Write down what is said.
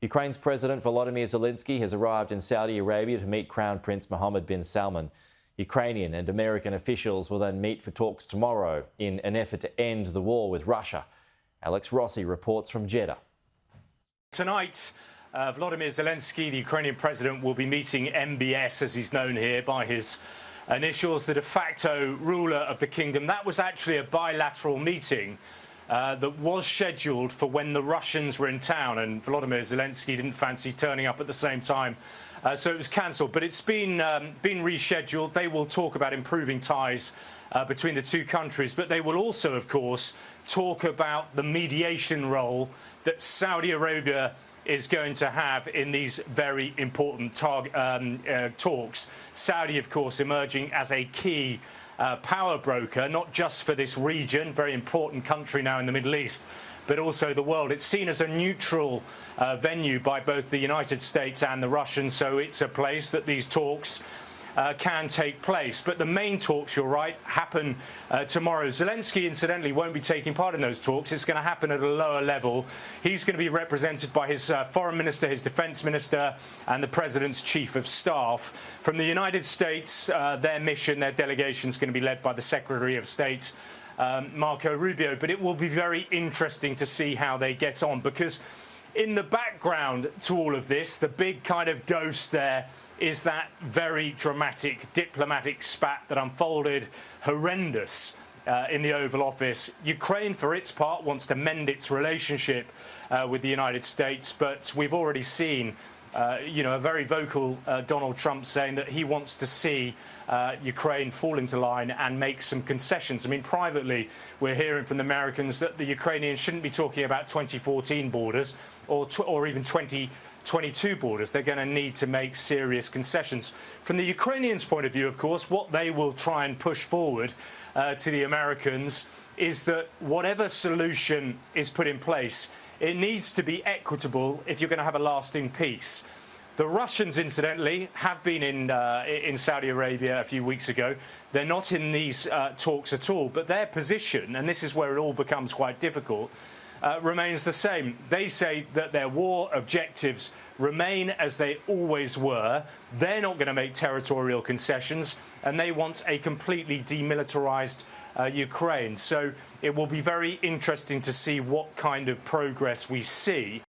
Ukraine's President Volodymyr Zelensky has arrived in Saudi Arabia to meet Crown Prince Mohammed bin Salman. Ukrainian and American officials will then meet for talks tomorrow in an effort to end the war with Russia. Alex Rossi reports from Jeddah. Tonight, Volodymyr Zelensky, the Ukrainian president, will be meeting MBS, as he's known here by his initials, the de facto ruler of the kingdom. That was actually a bilateral meeting that was scheduled for when the Russians were in town, and Volodymyr Zelensky didn't fancy turning up at the same time, so it was cancelled. But it's been rescheduled. They will talk about improving ties between the two countries, but they will also, of course, talk about the mediation role that Saudi Arabia is going to have in these very important talks. Saudi, of course, emerging as a key power broker, not just for this region, very important country now in the Middle East, but also the world. It's seen as a neutral venue by both the United States and the Russians, so it's a place that these talks can take place. But the main talks, you're right, happen tomorrow. Zelensky, incidentally, won't be taking part in those talks. It's going to happen at a lower level. He's going to be represented by his foreign minister, his defense minister, and the president's chief of staff. From the United States, their mission, their delegation is going to be led by the Secretary of State, Marco Rubio. But it will be very interesting to see how they get on, because in the background to all of this, the big kind of ghost there is that very dramatic diplomatic spat that unfolded, horrendous, in the Oval Office. Ukraine, for its part, wants to mend its relationship with the United States, but we've already seen, a very vocal Donald Trump saying that he wants to see Ukraine fall into line and make some concessions. I mean, privately, we're hearing from the Americans that the Ukrainians shouldn't be talking about 2014 borders or even 2022 borders. They're going to need to make serious concessions. From the Ukrainians' point of view, of course, what they will try and push forward to the Americans is that whatever solution is put in place, it needs to be equitable if you're going to have a lasting peace. The Russians, incidentally, have been in Saudi Arabia a few weeks ago. They're not in these talks at all, but their position, and this is where it all becomes quite difficult, remains the same. They say that their war objectives remain as they always were. They're not going to make territorial concessions, and they want a completely demilitarized Ukraine. So it will be very interesting to see what kind of progress we see.